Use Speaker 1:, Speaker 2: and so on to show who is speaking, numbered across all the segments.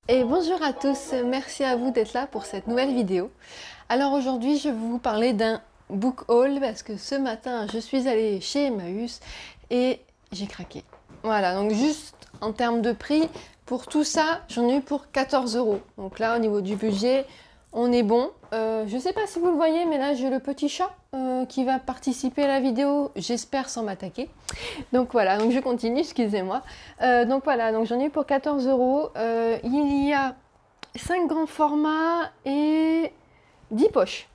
Speaker 1: Et bonjour à tous, merci à vous d'être là pour cette nouvelle vidéo. Alors aujourd'hui je vais vous parler d'un book haul parce que ce matin je suis allée chez Emmaüs et j'ai craqué. Voilà, donc juste en termes de prix, pour tout ça j'en ai eu pour 14 euros. Donc là au niveau du budget, on est bon. Je sais pas si vous le voyez, mais là j'ai le petit chat qui va participer à la vidéo, j'espère sans m'attaquer. Donc voilà, donc je continue, excusez-moi. Donc voilà, donc j'en ai eu pour 14 euros. Il y a 5 grands formats et 10 poches.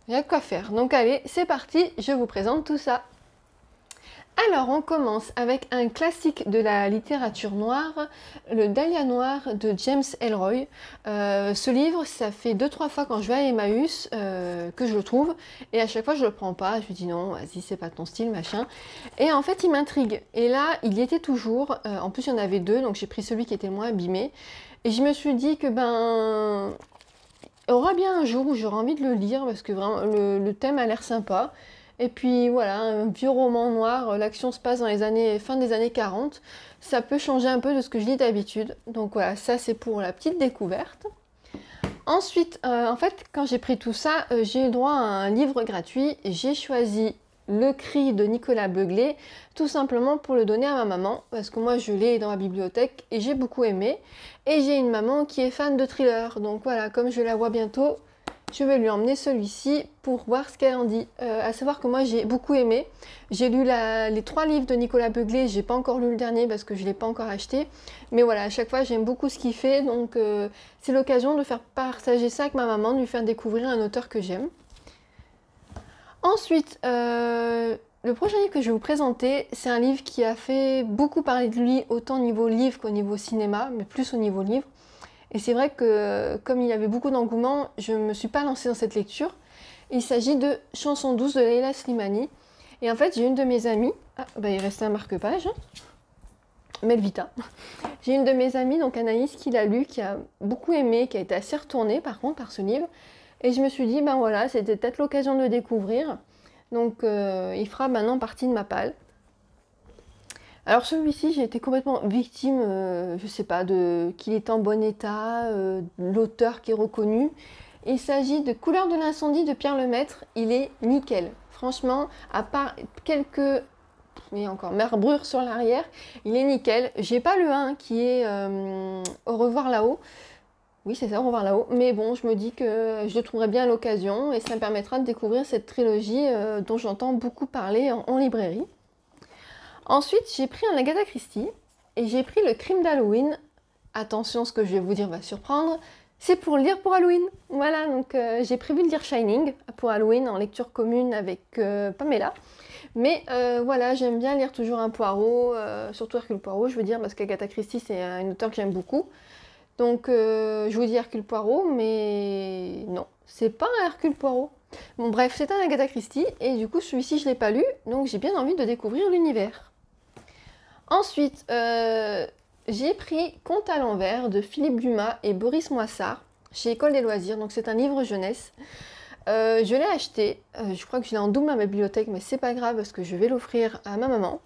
Speaker 1: Il y a de quoi faire. Donc allez, c'est parti, je vous présente tout ça. Alors on commence avec un classique de la littérature noire, le Dahlia noir de James Ellroy. Ce livre, ça fait 2-3 fois quand je vais à Emmaüs que je le trouve, et à chaque fois je le prends pas, je lui dis non, vas-y c'est pas ton style, machin. Et en fait il m'intrigue, et là il y était toujours, en plus il y en avait deux, donc j'ai pris celui qui était le moins abîmé, et je me suis dit que ben... Il y aura bien un jour où j'aurai envie de le lire, parce que vraiment le thème a l'air sympa. Et puis voilà, un vieux roman noir, l'action se passe dans les années, fin des années 40. Ça peut changer un peu de ce que je lis d'habitude. Donc voilà, ça c'est pour la petite découverte. Ensuite, en fait, quand j'ai pris tout ça, j'ai eu droit à un livre gratuit. J'ai choisi Le Cri de Nicolas Beuglet, tout simplement pour le donner à ma maman, parce que moi je l'ai dans ma bibliothèque et j'ai beaucoup aimé. Et j'ai une maman qui est fan de thriller, donc voilà, comme je la vois bientôt, je vais lui emmener celui-ci pour voir ce qu'elle en dit. À savoir que moi j'ai beaucoup aimé. J'ai lu les 3 livres de Nicolas Beuglet, j'ai pas encore lu le dernier parce que je l'ai pas encore acheté. Mais voilà, à chaque fois j'aime beaucoup ce qu'il fait, donc c'est l'occasion de faire partager ça avec ma maman, de lui faire découvrir un auteur que j'aime. Ensuite, le prochain livre que je vais vous présenter, c'est un livre qui a fait beaucoup parler de lui, autant au niveau livre qu'au niveau cinéma, mais plus au niveau livre. Et c'est vrai que comme il y avait beaucoup d'engouement, je ne me suis pas lancée dans cette lecture. Il s'agit de Chanson douce de Leila Slimani. Et en fait, j'ai une de mes amies, il restait un marque-page, Melvita. J'ai une de mes amies, donc Anaïs, qui l'a lu, qui a beaucoup aimé, qui a été assez retournée par contre par ce livre. Et je me suis dit, ben voilà, c'était peut-être l'occasion de le découvrir. Donc il fera maintenant partie de ma palle. Alors celui-ci, j'ai été complètement victime, je sais pas, qu'il est en bon état, l'auteur qui est reconnu. Il s'agit de Couleur de l'incendie de Pierre Lemaitre, il est nickel. Franchement, à part quelques marbrures sur l'arrière, il est nickel. J'ai pas le 1 qui est Au revoir là-haut. Oui, c'est ça, Au revoir là-haut. Mais bon, je me dis que je le trouverai bien à l'occasion et ça me permettra de découvrir cette trilogie dont j'entends beaucoup parler en librairie. Ensuite, j'ai pris un Agatha Christie et j'ai pris Le Crime d'Halloween. Attention, ce que je vais vous dire va surprendre. C'est pour lire pour Halloween. Voilà, donc j'ai prévu de lire Shining pour Halloween en lecture commune avec Pamela. Mais voilà, j'aime bien lire toujours un Poirot, surtout Hercule Poirot, je veux dire, parce qu'Agatha Christie, c'est une auteure que j'aime beaucoup. Donc je vous dis Hercule Poirot, mais non, c'est pas un Hercule Poirot. Bon bref, c'est un Agatha Christie, et du coup celui-ci je l'ai pas lu, donc j'ai bien envie de découvrir l'univers. Ensuite, j'ai pris Contes à l'envers de Philippe Dumas et Boris Moissart chez École des loisirs, donc c'est un livre jeunesse. Je l'ai acheté, je crois que je l'ai en double à ma bibliothèque, mais c'est pas grave parce que je vais l'offrir à ma maman.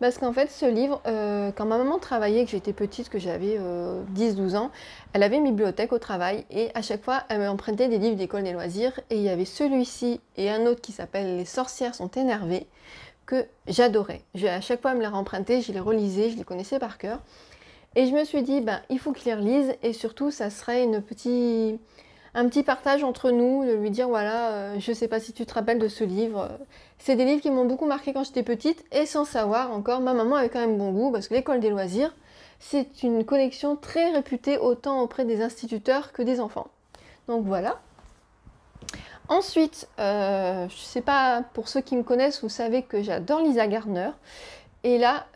Speaker 1: Parce qu'en fait, ce livre, quand ma maman travaillait, que j'étais petite, que j'avais 10-12 ans, elle avait une bibliothèque au travail et à chaque fois, elle m'empruntait des livres d'école des loisirs. Et il y avait celui-ci et un autre qui s'appelle Les sorcières sont énervées, que j'adorais. À chaque fois, elle me les rempruntait, je les relisais, je les connaissais par cœur. Et je me suis dit, ben, il faut que je les relise et surtout, ça serait un petit partage entre nous, de lui dire voilà, je sais pas si tu te rappelles de ce livre. C'est des livres qui m'ont beaucoup marqué quand j'étais petite et sans savoir encore, ma maman avait quand même bon goût parce que l'école des loisirs, c'est une collection très réputée autant auprès des instituteurs que des enfants. Donc voilà. Ensuite, je sais pas, pour ceux qui me connaissent, vous savez que j'adore Lisa Gardner. Et là,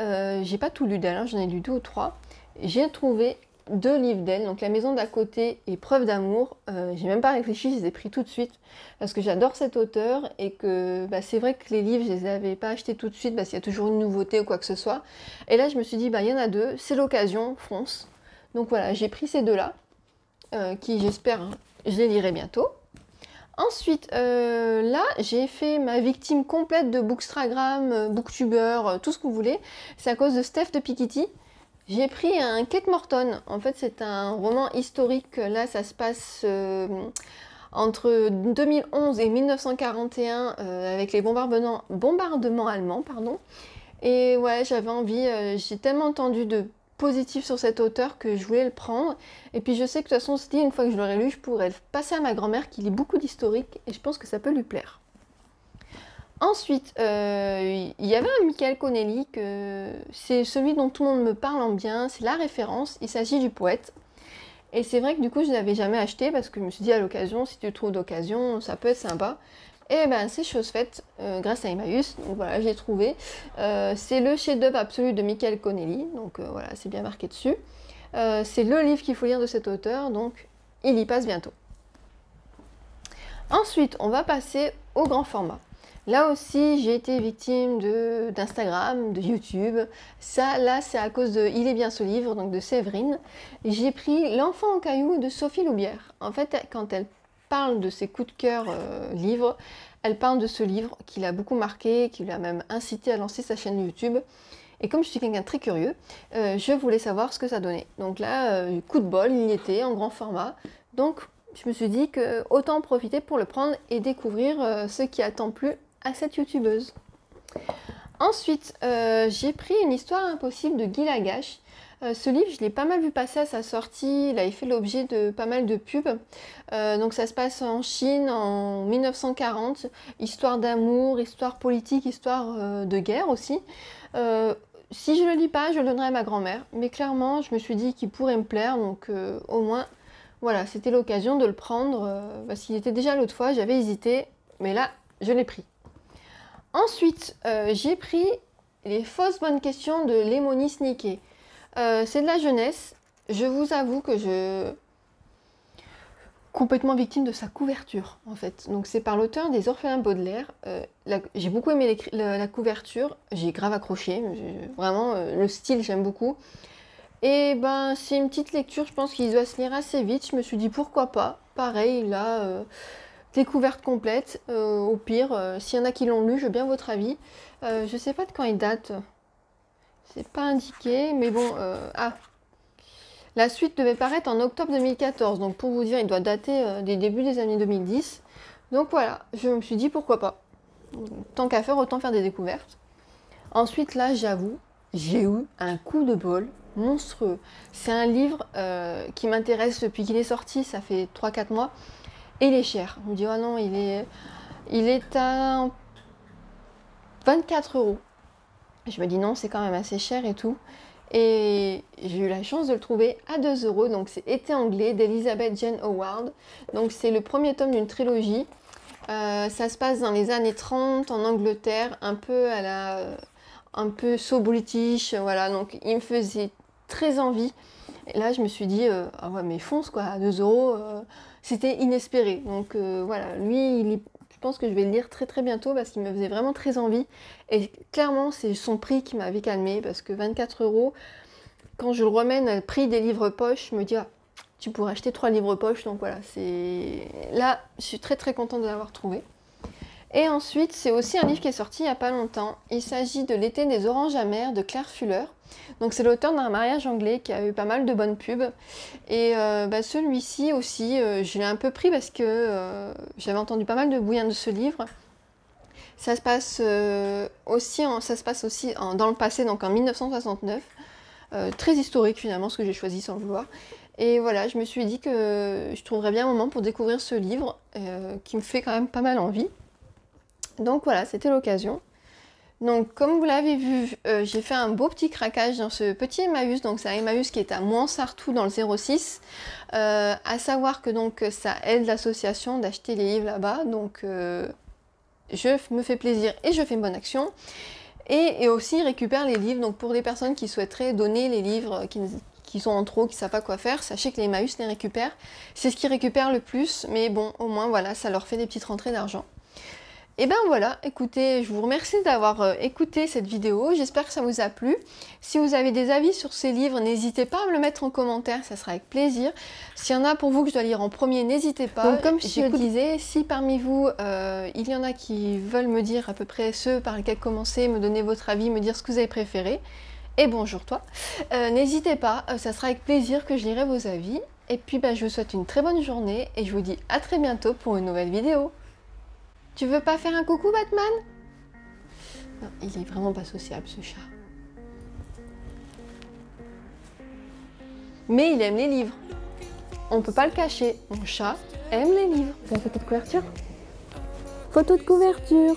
Speaker 1: j'ai pas tout lu d'elle, hein, j'en ai lu 2 ou 3. J'ai trouvé 2 livres d'elle, donc La maison d'à côté et Preuve d'amour. J'ai même pas réfléchi, je les ai pris tout de suite parce que j'adore cet auteur et que c'est vrai que les livres, je les avais pas achetés tout de suite parce qu'il y a toujours une nouveauté ou quoi que ce soit. Et là, je me suis dit, il y en a 2, c'est l'occasion, fonce. Donc voilà, j'ai pris ces 2-là, qui j'espère, hein, je les lirai bientôt. Ensuite, là, j'ai fait ma victime complète de Bookstagram, Booktuber, tout ce que vous voulez. C'est à cause de Steph de Piketty. J'ai pris un Kate Morton. En fait, c'est un roman historique. Là, ça se passe entre 2011 et 1941 avec les bombardements allemands, pardon. Et ouais, j'avais envie, j'ai tellement entendu de positif sur cet auteur que je voulais le prendre. Et puis je sais que de toute façon, ce livre, une fois que je l'aurai lu, je pourrais le passer à ma grand-mère qui lit beaucoup d'historique et je pense que ça peut lui plaire. Ensuite, il y avait un Michael Connelly, c'est celui dont tout le monde me parle en bien, c'est la référence, il s'agit du poète. Et c'est vrai que du coup, je ne l'avais jamais acheté parce que je me suis dit à l'occasion, si tu le trouves d'occasion, ça peut être sympa. Et ben c'est chose faite grâce à Emmaüs, donc voilà, j'ai trouvé. C'est le chef-d'œuvre absolu de Michael Connelly, donc voilà, c'est bien marqué dessus. C'est le livre qu'il faut lire de cet auteur, donc il y passe bientôt. Ensuite, on va passer au grand format. Là aussi, j'ai été victime d'Instagram, de YouTube. Ça, là, c'est à cause de Il est bien ce livre, donc de Séverine. J'ai pris L'enfant en caillou de Sophie Loubière. En fait, quand elle parle de ses coups de cœur livres, elle parle de ce livre qui l'a beaucoup marqué, qui l'a même incité à lancer sa chaîne YouTube. Et comme je suis quelqu'un de très curieux, je voulais savoir ce que ça donnait. Donc là, coup de bol, il y était en grand format. Donc je me suis dit que autant en profiter pour le prendre et découvrir ce qui attend plus à cette youtubeuse. Ensuite, j'ai pris Une histoire impossible de Guy Lagache. Ce livre, je l'ai pas mal vu passer à sa sortie, il avait fait l'objet de pas mal de pubs. Donc ça se passe en Chine en 1940, histoire d'amour, histoire politique, histoire de guerre aussi. Si je le lis pas, je le donnerai à ma grand-mère, mais clairement, je me suis dit qu'il pourrait me plaire, donc au moins, voilà, c'était l'occasion de le prendre, parce qu'il était déjà l'autre fois, j'avais hésité, mais là, je l'ai pris. Ensuite, j'ai pris Les fausses bonnes questions de Lemony Snicket. C'est de la jeunesse. Je vous avoue que je complètement victime de sa couverture en fait. Donc c'est par l'auteur des Orphelins Baudelaire. J'ai beaucoup aimé la couverture, j'ai grave accroché, vraiment le style j'aime beaucoup. Et ben c'est une petite lecture, je pense qu'il doit se lire assez vite. Je me suis dit pourquoi pas. Pareil là, découverte complète. Au pire, s'il y en a qui l'ont lu, je veux bien votre avis. Je sais pas de quand il date. C'est pas indiqué, mais bon, la suite devait paraître en octobre 2014, donc pour vous dire, il doit dater des débuts des années 2010. Donc voilà, je me suis dit pourquoi pas. Tant qu'à faire, autant faire des découvertes. Ensuite, là, j'avoue, j'ai eu un coup de bol monstrueux. C'est un livre qui m'intéresse depuis qu'il est sorti, ça fait 3-4 mois, et il est cher. Je me dis, oh non, il est à 24 €. Je me dis non, c'est quand même assez cher et tout. Et j'ai eu la chance de le trouver à 2 €. Donc c'est Été anglais d'Elizabeth Jane Howard. Donc c'est le premier tome d'une trilogie. Ça se passe dans les années 30 en Angleterre, un peu so british, voilà. Donc il me faisait très envie. Et là je me suis dit ah ouais mais fonce quoi, à 2 €, c'était inespéré. Donc voilà, lui je pense que je vais le lire très très bientôt parce qu'il me faisait vraiment très envie. Et clairement, c'est son prix qui m'avait calmé parce que 24 €, quand je le remène à le prix des livres poche, je me dis, ah, tu pourrais acheter 3 livres poche. Donc voilà, là, je suis très très contente de l'avoir trouvé. Et ensuite, c'est aussi un livre qui est sorti il n'y a pas longtemps. Il s'agit de L'été des oranges amères de Claire Fuller. Donc c'est l'auteur d'un mariage anglais qui a eu pas mal de bonnes pubs. Et celui-ci aussi, je l'ai un peu pris parce que j'avais entendu pas mal de bouillon de ce livre. Ça se passe aussi, dans le passé, donc en 1969. Très historique finalement, ce que j'ai choisi sans le vouloir. Et voilà, je me suis dit que je trouverais bien un moment pour découvrir ce livre qui me fait quand même pas mal envie. Donc voilà, c'était l'occasion. Donc comme vous l'avez vu, j'ai fait un beau petit craquage dans ce petit Emmaüs. Donc c'est un Emmaüs qui est à Mouansartou dans le 06. À savoir que donc ça aide l'association d'acheter les livres là-bas. Donc je me fais plaisir et je fais une bonne action. Et aussi récupère les livres. Donc pour les personnes qui souhaiteraient donner les livres qui sont en trop, qui ne savent pas quoi faire, sachez que les Emmaüs les récupèrent. C'est ce qu'ils récupèrent le plus. Mais bon, au moins voilà, ça leur fait des petites rentrées d'argent. Et ben voilà, écoutez, je vous remercie d'avoir écouté cette vidéo, j'espère que ça vous a plu. Si vous avez des avis sur ces livres, n'hésitez pas à me le mettre en commentaire, ça sera avec plaisir. S'il y en a pour vous que je dois lire en premier, n'hésitez pas. Donc comme je le disais, si parmi vous, il y en a qui veulent me dire à peu près ceux par lesquels commencer, me donner votre avis, me dire ce que vous avez préféré, Et bonjour toi. N'hésitez pas, ça sera avec plaisir que je lirai vos avis. Et puis je vous souhaite une très bonne journée et je vous dis à très bientôt pour une nouvelle vidéo. Tu veux pas faire un coucou Batman? Non, il est vraiment pas sociable ce chat. Mais il aime les livres. On peut pas le cacher, mon chat aime les livres.
Speaker 2: C'est la photo de couverture? Photo de couverture!